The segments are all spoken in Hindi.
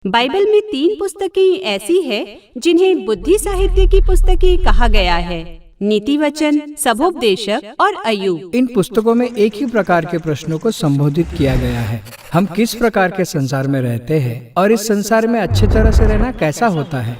बाइबल में 3 पुस्तकें ऐसी है जिन्हें बुद्धि साहित्य की पुस्तकें कहा गया है। नीति वचन, सबोपदेशक और अय्यूब। इन पुस्तकों में एक ही प्रकार के प्रश्नों को संबोधित किया गया है। हम किस प्रकार के संसार में रहते हैं और इस संसार में अच्छी तरह से रहना कैसा होता है।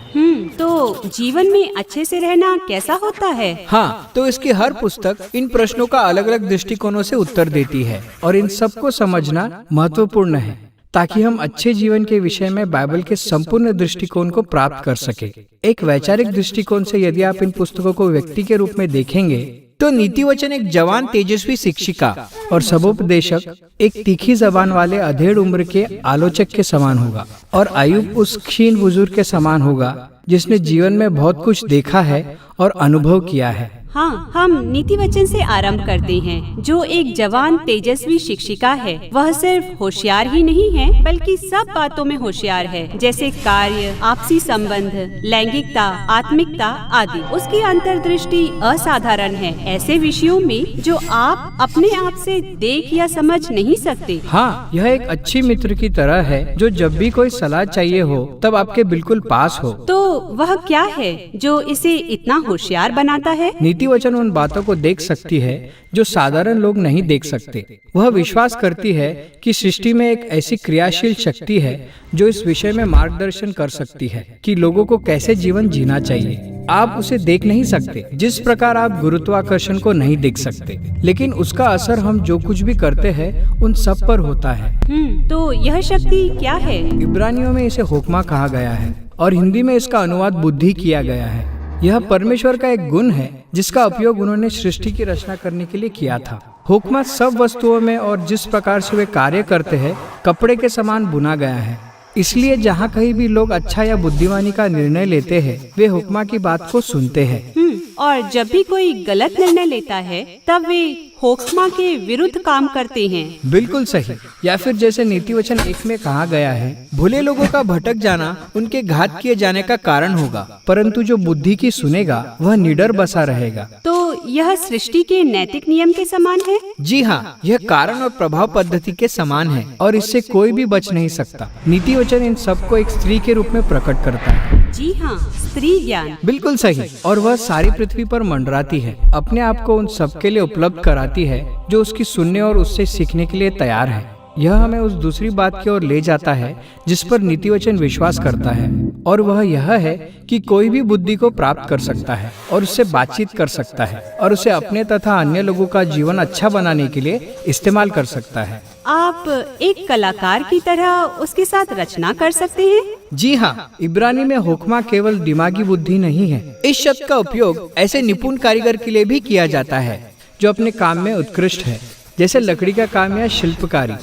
तो जीवन में अच्छे से रहना कैसा होता है? हाँ, तो इसकी हर पुस्तक इन प्रश्नों का अलग अलग दृष्टिकोणों से उत्तर देती है और इन सबको समझना महत्वपूर्ण है ताकि हम अच्छे जीवन के विषय में बाइबल के संपूर्ण दृष्टिकोण को प्राप्त कर सके। एक वैचारिक दृष्टिकोण से यदि आप इन पुस्तकों को व्यक्ति के रूप में देखेंगे तो नीति वचन एक जवान तेजस्वी शिक्षिका और सबोपदेशक एक तीखी जबान वाले अधेड़ उम्र के आलोचक के समान होगा और अय्यूब उस क्षीण बुजुर्ग के समान होगा जिसने जीवन में बहुत कुछ देखा है और अनुभव किया है। हाँ, हम नीति वचन से आरंभ करते हैं। जो एक जवान तेजस्वी शिक्षिका है, वह सिर्फ होशियार ही नहीं है बल्कि सब बातों में होशियार है, जैसे कार्य, आपसी संबंध, लैंगिकता, आत्मिकता आदि। उसकी अंतर्दृष्टि असाधारण है ऐसे विषयों में जो आप अपने आप से देख या समझ नहीं सकते। हाँ, यह एक अच्छी मित्र की तरह है जो जब भी कोई सलाह चाहिए हो तब आपके बिल्कुल पास हो। तो वह क्या है जो इसे इतना होशियार बनाता है? नीति वचन उन बातों को देख सकती है जो साधारण लोग नहीं देख सकते। वह विश्वास करती है कि सृष्टि में एक ऐसी क्रियाशील शक्ति है जो इस विषय में मार्गदर्शन कर सकती है कि लोगों को कैसे जीवन जीना चाहिए। आप उसे देख नहीं सकते जिस प्रकार आप गुरुत्वाकर्षण को नहीं देख सकते, लेकिन उसका असर हम जो कुछ भी करते हैं उन सब पर होता है। तो यह शक्ति क्या है? इब्रानियों में इसे होक्मा कहा गया है और हिंदी में इसका अनुवाद बुद्धि किया गया है। यह परमेश्वर का एक गुण है जिसका उपयोग उन्होंने सृष्टि की रचना करने के लिए किया था। हुक्मा सब वस्तुओं में और जिस प्रकार से वे कार्य करते हैं कपड़े के समान बुना गया है। इसलिए जहाँ कहीं भी लोग अच्छा या बुद्धिमानी का निर्णय लेते हैं वे हुक्मा की बात को सुनते हैं। और जब भी कोई गलत निर्णय लेता है तब वे होक्मा के विरुद्ध काम करते हैं। बिल्कुल सही। या फिर जैसे नीति वचन 1 में कहा गया है, भूले लोगों का भटक जाना उनके घात किए जाने का कारण होगा, परंतु जो बुद्धि की सुनेगा वह निडर बसा रहेगा। तो यह सृष्टि के नैतिक नियम के समान है? जी हाँ, यह कारण और प्रभाव पद्धति के समान है और इससे कोई भी बच नहीं सकता। नीति वचन इन सबको एक स्त्री के रूप में प्रकट करता है। जी हाँ, स्त्री ज्ञान। बिल्कुल सही। और वह सारी पृथ्वी पर मंडराती है, अपने आप को उन सब के लिए उपलब्ध कराती है जो उसकी सुनने और उससे सीखने के लिए तैयार है। यह हमें उस दूसरी बात की ओर ले जाता है जिस पर नीति वचन विश्वास करता है, और वह यह है कि कोई भी बुद्धि को प्राप्त कर सकता है और उससे बातचीत कर सकता है और उसे अपने तथा अन्य लोगों का जीवन अच्छा बनाने के लिए इस्तेमाल कर सकता है। आप एक कलाकार की तरह उसके साथ रचना कर सकते हैं। जी हाँ, इब्रानी में होक्मा केवल दिमागी बुद्धि नहीं है। इस शब्द का उपयोग ऐसे निपुण कारीगर के लिए भी किया जाता है जो अपने काम में उत्कृष्ट है, जैसे लकड़ी का काम या शिल्पकारी।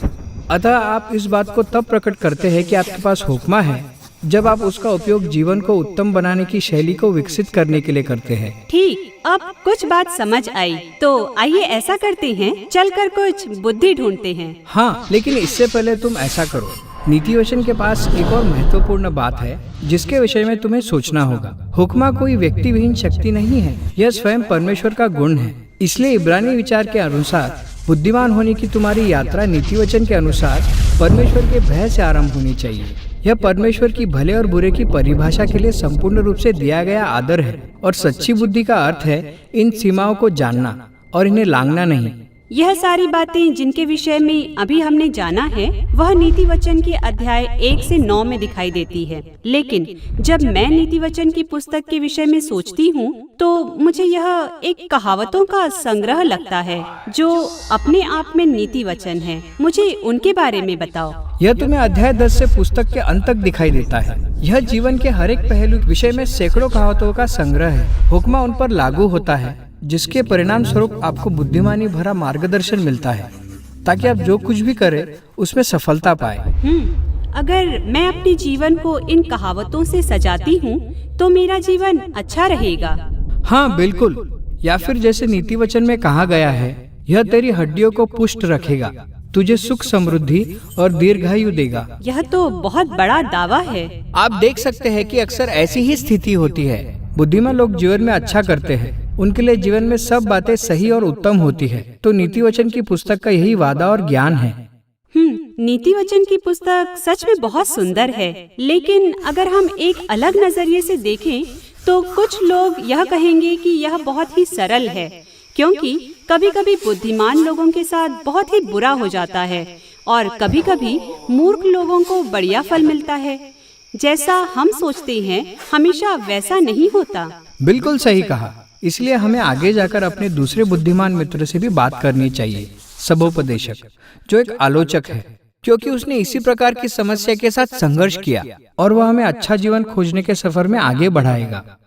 अतः आप इस बात को तब प्रकट करते हैं कि आपके पास होक्मा है जब आप उसका उपयोग जीवन को उत्तम बनाने की शैली को विकसित करने के लिए करते हैं। ठीक, अब कुछ बात समझ आई, तो आइए ऐसा करते हैं, चलकर कुछ बुद्धि ढूंढते हैं। हाँ, लेकिन इससे पहले तुम ऐसा करो। नीति वचन के पास एक और महत्वपूर्ण बात है जिसके विषय में तुम्हें सोचना होगा। हुक्मा कोई व्यक्ति विहीन शक्ति नहीं है, यह स्वयं परमेश्वर का गुण है। इसलिए इब्रानी विचार के अनुसार बुद्धिमान होने की तुम्हारी यात्रा नीति वचन के अनुसार परमेश्वर के भय से आरंभ होनी चाहिए। यह परमेश्वर की भले और बुरे की परिभाषा के लिए संपूर्ण रूप से दिया गया आदर है और सच्ची बुद्धि का अर्थ है इन सीमाओं को जानना और इन्हें लांघना नहीं। यह सारी बातें जिनके विषय में अभी हमने जाना है वह नीति वचन के अध्याय 1 से 9 में दिखाई देती है। लेकिन जब मैं नीति वचन की पुस्तक के विषय में सोचती हूँ तो मुझे यह एक कहावतों का संग्रह लगता है जो अपने आप में नीति वचन है। मुझे उनके बारे में बताओ। यह तुम्हें अध्याय 10 से पुस्तक के अंत तक दिखाई देता है। यह जीवन के हर एक पहलू विषय में सैकड़ों कहावतों का संग्रह है। हुक्मा उन पर लागू होता है जिसके परिणाम स्वरूप आपको बुद्धिमानी भरा मार्गदर्शन मिलता है ताकि आप जो कुछ भी करें उसमें सफलता पाए। अगर मैं अपने जीवन को इन कहावतों से सजाती हूँ तो मेरा जीवन अच्छा रहेगा। हाँ बिल्कुल। या फिर जैसे नीति वचन में कहा गया है, यह तेरी हड्डियों को पुष्ट रखेगा, तुझे सुख समृद्धि और दीर्घायु देगा। यह तो बहुत बड़ा दावा है। आप देख सकते हैं कि अक्सर ऐसी ही स्थिति होती है। बुद्धिमान लोग जीवन में अच्छा करते हैं, उनके लिए जीवन में सब बातें सही और उत्तम होती है। तो नीति वचन की पुस्तक का यही वादा और ज्ञान है। नीति वचन की पुस्तक सच में बहुत सुंदर है, लेकिन अगर हम एक अलग नजरिए से देखें तो कुछ लोग यह कहेंगे कि यह बहुत ही सरल है, क्योंकि कभी-कभी बुद्धिमान लोगों के साथ बहुत ही बुरा हो जाता है और कभी-कभी मूर्ख लोगों को बढ़िया फल मिलता है। जैसा हम सोचते हैं हमेशा वैसा नहीं होता। बिल्कुल सही कहा। इसलिए हमें आगे जाकर अपने दूसरे बुद्धिमान मित्र से भी बात करनी चाहिए, सबोपदेशक, जो एक आलोचक है, क्योंकि उसने इसी प्रकार की समस्या के साथ संघर्ष किया और वह हमें अच्छा जीवन खोजने के सफर में आगे बढ़ाएगा।